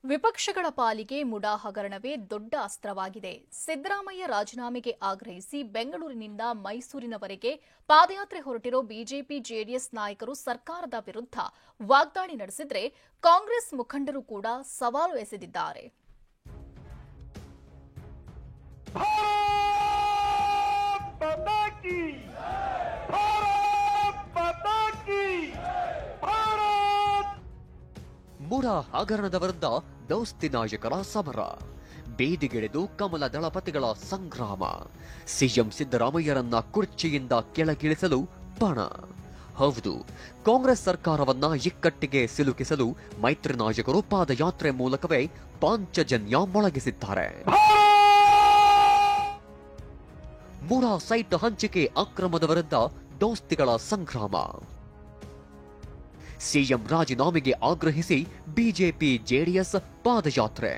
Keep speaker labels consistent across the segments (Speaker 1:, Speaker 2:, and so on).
Speaker 1: ವಿಪಕ್ಷಗಳ ಪಾಲಿಗೆ ಮುಡಾ ಹಗರಣವೇ ದೊಡ್ಡ ಅಸ್ತ್ರವಾಗಿದೆ. ಸಿದ್ದರಾಮಯ್ಯ ರಾಜೀನಾಮೆಗೆ ಆಗ್ರಹಿಸಿ ಬೆಂಗಳೂರಿನಿಂದ ಮೈಸೂರಿನವರೆಗೆ ಪಾದಯಾತ್ರೆ ಹೊರಟಿರೋ ಬಿಜೆಪಿ ಜೆಡಿಎಸ್ ನಾಯಕರು ಸರ್ಕಾರದ ವಿರುದ್ಧ ವಾಗ್ದಾಳಿ ನಡೆಸಿದ್ರೆ ಕಾಂಗ್ರೆಸ್ ಮುಖಂಡರು ಕೂಡ ಸವಾಲು ಎಸೆದಿದ್ದಾರೆ.
Speaker 2: ಮುಡಾ ಹಗರಣದ ವಿರುದ್ಧ ದೋಸ್ತಿ ನಾಯಕರ ಸಮರ, ಬೀದಿಗಿಳಿದು ಕಮಲ ದಳಪತಿಗಳ ಸಂಗ್ರಾಮ, ಸಿಎಂ ಸಿದ್ದರಾಮಯ್ಯರನ್ನ ಕುರ್ಚಿಯಿಂದ ಕೆಳಗಿಳಿಸಲು ಪಣ. ಹೌದು, ಕಾಂಗ್ರೆಸ್ ಸರ್ಕಾರವನ್ನ ಇಕ್ಕಟ್ಟಿಗೆ ಸಿಲುಕಿಸಲು ಮೈತ್ರಿ ನಾಯಕರು ಪಾದಯಾತ್ರೆ ಮೂಲಕವೇ ಪಾಂಚಜನ್ಯ ಮೊಳಗಿಸಿದ್ದಾರೆ. ಮುಡಾ ಸೈಟ್ ಹಂಚಿಕೆ ಅಕ್ರಮದ ವಿರುದ್ಧ ದೋಸ್ತಿಗಳ ಸಂಗ್ರಾಮ, ಸಿಎಂ ರಾಜೀನಾಮೆಗೆ ಆಗ್ರಹಿಸಿ ಬಿಜೆಪಿ ಜೆಡಿಎಸ್ ಪಾದಯಾತ್ರೆ.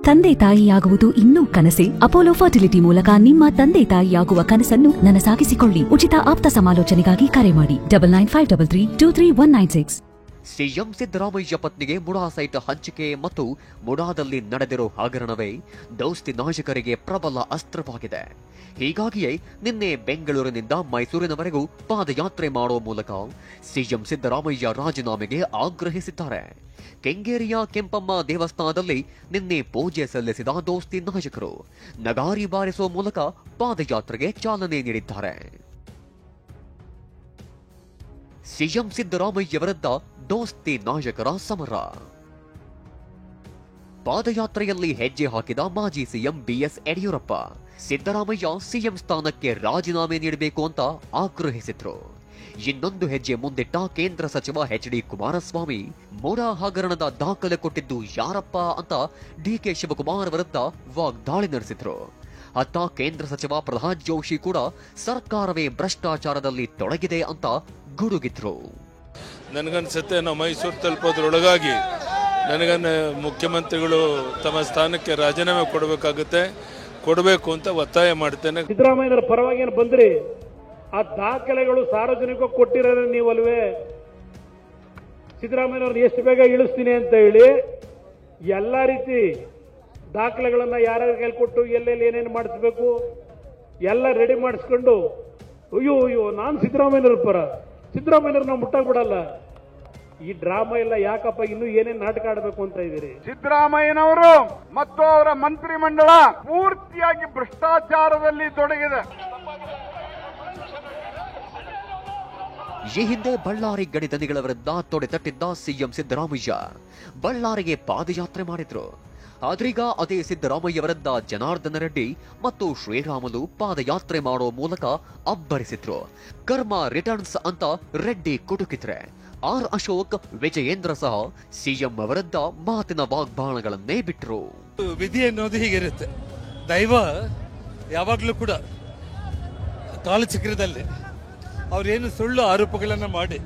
Speaker 3: ತಂದೆ ತಾಯಿಯಾಗುವುದು ಇನ್ನೂ ಕನಸೇ? ಅಪೋಲೋ ಫರ್ಟಿಲಿಟಿ ಮೂಲಕ ನಿಮ್ಮ ತಂದೆ ತಾಯಿಯಾಗುವ ಕನಸನ್ನು ನನಸಾಗಿಸಿಕೊಳ್ಳಿ. ಉಚಿತ ಆಪ್ತ ಸಮಾಲೋಚನೆಗಾಗಿ ಕರೆ ಮಾಡಿ 9953323196.
Speaker 2: ಸಿಎಂ ಸಿದ್ದರಾಮಯ್ಯ ಪತ್ನಿಗೆ ಮುಡಾ ಸೈಟ್ ಹಂಚಿಕೆ ಮತ್ತು ಮುಡಾದಲ್ಲಿ ನಡೆದಿರೋ ಹಗರಣವೇ ದೋಸ್ತಿ ನಾಯಕರಿಗೆ ಪ್ರಬಲ ಅಸ್ತ್ರವಾಗಿದೆ. ಹೀಗಾಗಿಯೇ ನಿನ್ನೆ ಬೆಂಗಳೂರಿನಿಂದ ಮೈಸೂರಿನವರೆಗೂ ಪಾದಯಾತ್ರೆ ಮಾಡೋ ಮೂಲಕ ಸಿಎಂ ಸಿದ್ದರಾಮಯ್ಯ ರಾಜೀನಾಮೆಗೆ ಆಗ್ರಹಿಸಿದ್ದಾರೆ. ಕೆಂಗೇರಿಯ ಕೆಂಪಮ್ಮ ದೇವಸ್ಥಾನದಲ್ಲಿ ನಿನ್ನೆ ಪೂಜೆ ಸಲ್ಲಿಸಿದ ದೋಸ್ತಿ ನಾಯಕರು ನಗಾರಿ ಬಾರಿಸುವ ಮೂಲಕ ಪಾದಯಾತ್ರೆಗೆ ಚಾಲನೆ ನೀಡಿದ್ದಾರೆ. ಸಿಎಂ ಸಿದ್ದರಾಮಯ್ಯ ವಿರುದ್ಧ ದೋಸ್ತಿ ನಾಯಕರ ಸಮರ. ಪಾದಯಾತ್ರೆಯಲ್ಲಿ ಹೆಜ್ಜೆ ಹಾಕಿದ ಮಾಜಿ CM BS Yediyurappa Siddaramaiah CM ಸ್ಥಾನಕ್ಕೆ ರಾಜೀನಾಮೆ ನೀಡಬೇಕು ಅಂತ ಆಗ್ರಹಿಸಿದ್ರು. ಇನ್ನೊಂದು ಹೆಜ್ಜೆ ಮುಂದಿಟ್ಟ ಕೇಂದ್ರ ಸಚಿವ ಎಚ್.ಡಿ. ಕುಮಾರಸ್ವಾಮಿ ಮುಡಾ ಹಗರಣದ ದಾಖಲೆ ಕೊಟ್ಟಿದ್ದು ಯಾರಪ್ಪ ಅಂತ ಡಿಕೆ ಶಿವಕುಮಾರ್ ವಿರುದ್ಧ ವಾಗ್ದಾಳಿ ನಡೆಸಿದ್ರು. ಅತ್ತ ಕೇಂದ್ರ ಸಚಿವ ಪ್ರಹ್ಲಾದ್ ಜೋಶಿ ಕೂಡ ಸರ್ಕಾರವೇ ಭ್ರಷ್ಟಾಚಾರದಲ್ಲಿ ತೊಡಗಿದೆ ಅಂತ ಗುಡುಗಿದ್ರು.
Speaker 4: ನನಗನ್ಸುತ್ತೆ ನಾವು ಮೈಸೂರು ತಲುಪೋದ್ರೊಳಗಾಗಿ ನನಗನ್ನ ಮುಖ್ಯಮಂತ್ರಿಗಳು ತಮ್ಮ ಸ್ಥಾನಕ್ಕೆ ರಾಜೀನಾಮೆ ಕೊಡಬೇಕು ಅಂತ ಒತ್ತಾಯ ಮಾಡ್ತೇನೆ.
Speaker 5: ಸಿದ್ದರಾಮಯ್ಯರ ಪರವಾಗಿ ಬಂದ್ರಿ, ಆ ದಾಖಲೆಗಳು ಸಾರ್ವಜನಿಕ ಕೊಟ್ಟಿರೋದು ನೀವಲ್ವೇ? ಸಿದ್ದರಾಮಯ್ಯವ್ರನ್ನ ಎಷ್ಟು ಬೇಗ ಇಳಿಸ್ತೀನಿ ಅಂತ ಹೇಳಿ ಎಲ್ಲ ರೀತಿ ದಾಖಲೆಗಳನ್ನ ಯಾರ್ಯಾರ ಕೈಲಿ ಕೊಟ್ಟು ಎಲ್ಲೆಲ್ಲಿ ಏನೇನು ಮಾಡಿಸ್ಬೇಕು ಎಲ್ಲ ರೆಡಿ ಮಾಡಿಸ್ಕೊಂಡು ಅಯ್ಯೋ ನಾನು ಸಿದ್ದರಾಮಯ್ಯವ್ರ ಪರ, ಸಿದ್ದರಾಮಯ್ಯವ್ರ ನಾವು ಮುಟ್ಟಾಕ್ ಬಿಡಲ್ಲ. ಈ ಡ್ರಾಮಾ ಎಲ್ಲ ಯಾಕಪ್ಪ? ಇನ್ನೂ ಏನೇನು ನಾಟಕ ಆಡಬೇಕು ಅಂತ ಇದ್ದೀರಿ?
Speaker 6: ಸಿದ್ದರಾಮಯ್ಯನವರು ಮತ್ತು ಅವರ ಮಂತ್ರಿ ಮಂಡಳ ಪೂರ್ತಿಯಾಗಿ ಭ್ರಷ್ಟಾಚಾರದಲ್ಲಿ ತೊಡಗಿದೆ.
Speaker 2: ಈ ಹಿಂದೆ ಬಳ್ಳಾರಿ ಗಡಿದನಿಗಳ ವಿರುದ್ಧ ತೊಡೆತಟ್ಟಿದ್ದ ಸಿಎಂ ಸಿದ್ದರಾಮಯ್ಯ ಬಳ್ಳಾರಿಗೆ ಪಾದಯಾತ್ರೆ ಮಾಡಿದ್ರು. ಆದ್ರೀಗ ಅದೇ ಸಿದ್ದರಾಮಯ್ಯ ವಿರುದ್ಧ ಜನಾರ್ದನ ರೆಡ್ಡಿ ಮತ್ತು ಶ್ರೀರಾಮುಲು ಪಾದಯಾತ್ರೆ ಮಾಡೋ ಮೂಲಕ ಅಬ್ಬರಿಸಿದ್ರು. ಕರ್ಮ ರಿಟರ್ನ್ಸ್ ಅಂತ ರೆಡ್ಡಿ ಕುಟುಕಿದ್ರೆ, ಆರ್ ಅಶೋಕ್, ವಿಜಯೇಂದ್ರ ಸಹ ಸಿಎಂ ವಿರುದ್ಧ ಮಾತಿನ ವಾಗ್ಬಾಣಗಳನ್ನೇ ಬಿಟ್ರು.
Speaker 7: ವಿಧಿ ಅನ್ನೋದು ಹೀಗಿರುತ್ತೆ. ದೈವ ಯಾವಾಗ್ಲೂ ಕೂಡ ಕಾಲಚಕ್ರದಲ್ಲಿ ಅವ್ರೇನು ಸುಳ್ಳು ಆರೋಪಗಳನ್ನ ಮಾಡಿ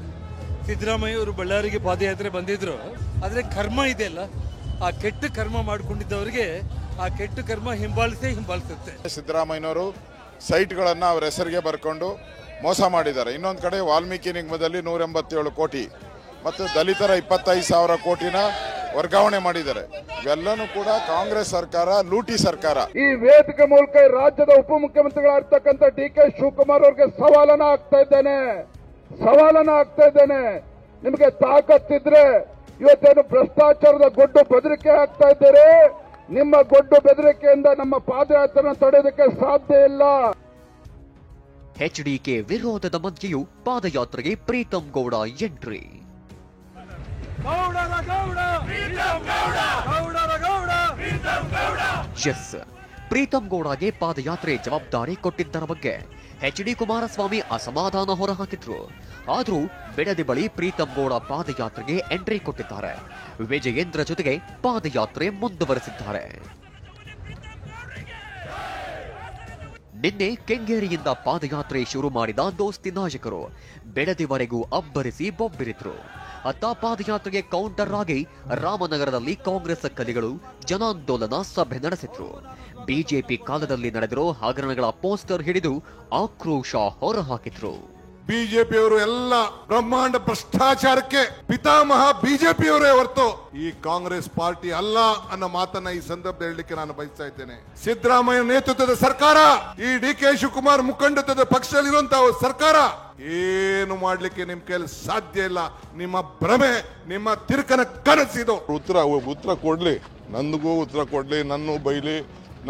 Speaker 7: ಸಿದ್ದರಾಮಯ್ಯ ಅವರು ಬಳ್ಳಾರಿಗೆ ಪಾದಯಾತ್ರೆ ಬಂದಿದ್ರು. ಆದ್ರೆ ಕರ್ಮ ಇದೆಯಲ್ಲ, ಆ ಕೆಟ್ಟ ಕರ್ಮ ಮಾಡ್ಕೊಂಡಿದ್ದವರಿಗೆ ಆ ಕೆಟ್ಟ ಕರ್ಮ ಹಿಂಬಾಲಿಸುತ್ತೆ.
Speaker 6: ಸಿದ್ದರಾಮಯ್ಯನವರು ಸೈಟ್ಗಳನ್ನ ಅವರ ಹೆಸರಿಗೆ ಬರ್ಕೊಂಡು ಮೋಸ ಮಾಡಿದ್ದಾರೆ. ಇನ್ನೊಂದು ಕಡೆ ವಾಲ್ಮೀಕಿ ನಿಗಮದಲ್ಲಿ 187 ಕೋಟಿ ಮತ್ತು ದಲಿತರ 25,000 ಕೋಟಿನ ವರ್ಗಾವಣೆ ಮಾಡಿದ್ದಾರೆ. ಇವೆಲ್ಲನೂ ಕೂಡ ಕಾಂಗ್ರೆಸ್ ಸರ್ಕಾರ ಲೂಟಿ ಸರ್ಕಾರ.
Speaker 5: ಈ ವೇದಿಕೆ ಮೂಲಕ ರಾಜ್ಯದ ಉಪಮುಖ್ಯಮಂತ್ರಿಗಳಾಗಿರ್ತಕ್ಕಂಥ ಡಿ.ಕೆ. ಶಿವಕುಮಾರ್ ಅವರಿಗೆ ಸವಾಲನ್ನ ಆಗ್ತಾ ಇದ್ದೇನೆ. ನಿಮಗೆ ತಾಕತ್ತಿದ್ರೆ ಇವತ್ತೇನು ಭ್ರಷ್ಟಾಚಾರದ ಗೊಡ್ಡು ಬೆದರಿಕೆ ಆಗ್ತಾ ಇದ್ದಾರೆ. ನಿಮ್ಮ ಗೊಡ್ಡು ಬೆದರಿಕೆಯಿಂದ ನಮ್ಮ ಪಾದಯಾತ್ರೆಯನ್ನು ತಡೆಯೋದಕ್ಕೆ ಸಾಧ್ಯ ಇಲ್ಲ.
Speaker 2: ಎಚ್ಡಿಕೆ ವಿರೋಧದ ಮಧ್ಯೆಯೂ ಪಾದಯಾತ್ರೆಗೆ ಪ್ರೀತಂ ಗೌಡ ಎಂಟ್ರಿ. ಎಸ್, ಪ್ರೀತಂ ಗೌಡಗೆ ಪಾದಯಾತ್ರೆ ಜವಾಬ್ದಾರಿ ಕೊಟ್ಟಿದ್ದರ ಬಗ್ಗೆ ಎಚ್.ಡಿ. ಕುಮಾರಸ್ವಾಮಿ ಅಸಮಾಧಾನ ಹೊರಹಾಕಿದ್ರು. ಆದ್ರೂ ಬಿಡದಿ ಬಳಿ ಪ್ರೀತಂ ಗೌಡ ಪಾದಯಾತ್ರೆಗೆ ಎಂಟ್ರಿ ಕೊಟ್ಟಿದ್ದಾರೆ. ವಿಜಯೇಂದ್ರ ಜೊತೆಗೆ ಪಾದಯಾತ್ರೆ ಮುಂದುವರೆಸಿದ್ದಾರೆ. ನಿನ್ನೆ ಕೆಂಗೇರಿಯಿಂದ ಪಾದಯಾತ್ರೆ ಶುರು ಮಾಡಿದ ದೋಸ್ತಿ ನಾಯಕರು ಬೆಳದಿವರೆಗೂ ಅಬ್ಬರಿಸಿ ಬೊಬ್ಬಿರಿದ್ರು. ಅತ್ತ ಪಾದಯಾತ್ರೆಗೆ ಕೌಂಟರ್ ಆಗಿ ರಾಮನಗರದಲ್ಲಿ ಕಾಂಗ್ರೆಸ್ ಕಲಿಗಳು ಜನಾಂದೋಲನ ಸಭೆ ನಡೆಸಿದ್ರು. ಬಿಜೆಪಿ ಕಾಲದಲ್ಲಿ ನಡೆದಿರೋ ಹಗರಣಗಳ ಪೋಸ್ಟರ್ ಹಿಡಿದು ಆಕ್ರೋಶ ಹೊರಹಾಕಿದ್ರು.
Speaker 8: ಬಿಜೆಪಿಯವರು ಎಲ್ಲ ಬ್ರಹ್ಮಾಂಡ ಭ್ರಷ್ಟಾಚಾರಕ್ಕೆ ಪಿತಾಮಹ ಬಿಜೆಪಿಯವರೇ ಹೊರತು ಈ ಕಾಂಗ್ರೆಸ್ ಪಾರ್ಟಿ ಅಲ್ಲ ಅನ್ನೋ ಮಾತನ್ನ ಈ ಸಂದರ್ಭದಲ್ಲಿ ಹೇಳಲಿಕ್ಕೆ ನಾನು ಬಯಸ್ತಾ ಇದ್ದೇನೆ. ಸಿದ್ದರಾಮಯ್ಯ ನೇತೃತ್ವದ ಸರ್ಕಾರ, ಈ ಡಿ.ಕೆ. ಶಿವಕುಮಾರ್ ಮುಖಂಡತ್ವದ ಪಕ್ಷದಲ್ಲಿರುವಂತಹ ಸರ್ಕಾರ ಏನು ಮಾಡ್ಲಿಕ್ಕೆ ನಿಮ್ ಕೈಲಿ ಸಾಧ್ಯ ಇಲ್ಲ. ನಿಮ್ಮ ಭ್ರಮೆ, ನಿಮ್ಮ ತಿರುಕನ ಕನಸಿದು. ಉತ್ತರ ಕೊಡ್ಲಿ, ನಂದಿಗೂ ಉತ್ತರ ಕೊಡ್ಲಿ, ನನ್ನ ಬೈಲಿ,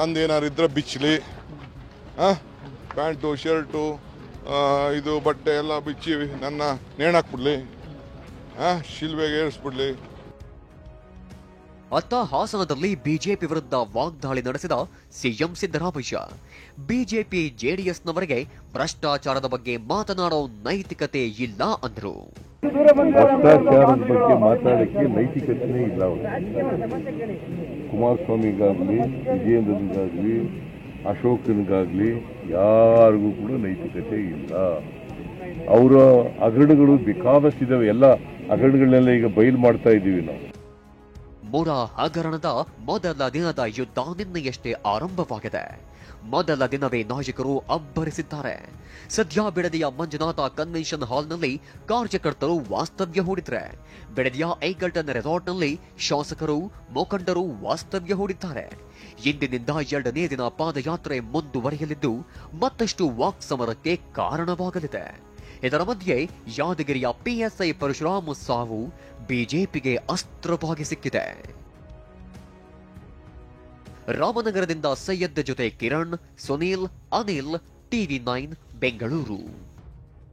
Speaker 8: ನಂದೇನಾರು ಇದ್ರೆ ಬಿಚ್ಚಲಿ, ಪ್ಯಾಂಟು ಶರ್ಟು ಇದು ಬಟ್ಟೆ ಎಲ್ಲ ಬಿಚ್ಚಿ ನನ್ನ ನೇಣಾಕ್ಬಿಡ್ಲಿ, ಶಿಲ್ವೆಗೆ ಏರಿಸ್ಬಿಡ್ಲಿ.
Speaker 2: ಅತ್ತ ಹಾಸನದಲ್ಲಿ ಬಿಜೆಪಿ ವಿರುದ್ಧ ವಾಗ್ದಾಳಿ ನಡೆಸಿದ ಸಿಎಂ ಸಿದ್ದರಾಮಯ್ಯ. ಬಿಜೆಪಿ ಜೆಡಿಎಸ್ನವರಿಗೆ ಭ್ರಷ್ಟಾಚಾರದ ಬಗ್ಗೆ ಮಾತನಾಡೋ ನೈತಿಕತೆ ಇಲ್ಲ ಅಂದ್ರು.
Speaker 9: ಭ್ರಷ್ಟಾಚಾರದ ಬಗ್ಗೆ ಮಾತಾಡಕ್ಕೆ ನೈತಿಕತೆನೇ ಇಲ್ಲ. ಕುಮಾರಸ್ವಾಮಿಗಾಗ್ಲಿ, ವಿಜಯೇಂದ್ರನಿಗಾಗ್ಲಿ, ಅಶೋಕನಿಗಾಗ್ಲಿ ಯಾರಿಗೂ ಕೂಡ ನೈತಿಕತೆ ಇಲ್ಲ. ಅವರ ಹಗರಣಗಳು ಬೇಕಾದಷ್ಟಿದ್ದಾವೆ. ಎಲ್ಲ ಹಗರಣಗಳನ್ನೆಲ್ಲ ಈಗ ಬಯಲು ಮಾಡ್ತಾ ಇದ್ದೀವಿ ನಾವು.
Speaker 2: ಮುಡಾ ಹಗರಣದ ಮೊದಲ ದಿನದ ಯುದ್ಧ ನಿನ್ನೆಯಷ್ಟೇ ಆರಂಭವಾಗಿದೆ. ಮೊದಲ ದಿನವೇ ನಾಯಕರು ಅಬ್ಬರಿಸಿದ್ದಾರೆ. ಸದ್ಯ ಬಿಡದಿಯ ಮಂಜುನಾಥ ಕನ್ವೆನ್ಷನ್ ಹಾಲ್ನಲ್ಲಿ ಕಾರ್ಯಕರ್ತರು ವಾಸ್ತವ್ಯ ಹೂಡಿದ್ರೆ, ಬಿಡದಿಯ ಏಗಲ್ಟನ್ ರೆಸಾರ್ಟ್ನಲ್ಲಿ ಶಾಸಕರು, ಮುಖಂಡರು ವಾಸ್ತವ್ಯ ಹೂಡಿದ್ದಾರೆ. ಇಂದಿನಿಂದ 2ನೇ ದಿನ ಪಾದಯಾತ್ರೆ ಮುಂದುವರಿಯಲಿದ್ದು ಮತ್ತಷ್ಟು ವಾಕ್ ಸಮರಕ್ಕೆ ಕಾರಣವಾಗಲಿದೆ. ಇದರ ಮಧ್ಯೆ ಯಾದಗಿರಿಯ ಪಿಎಸ್ಐ ಪರಶುರಾಮ್ ಸಾವು ಬಿಜೆಪಿಗೆ ಅಸ್ತ್ರವಾಗಿ ಸಿಕ್ಕಿದೆ. ರಾಮನಗರದಿಂದ ಸೈಯದ್ ಜೊತೆ ಕಿರಣ್, ಸುನೀಲ್, ಅನಿಲ್, ಟಿವಿ9 ಬೆಂಗಳೂರು.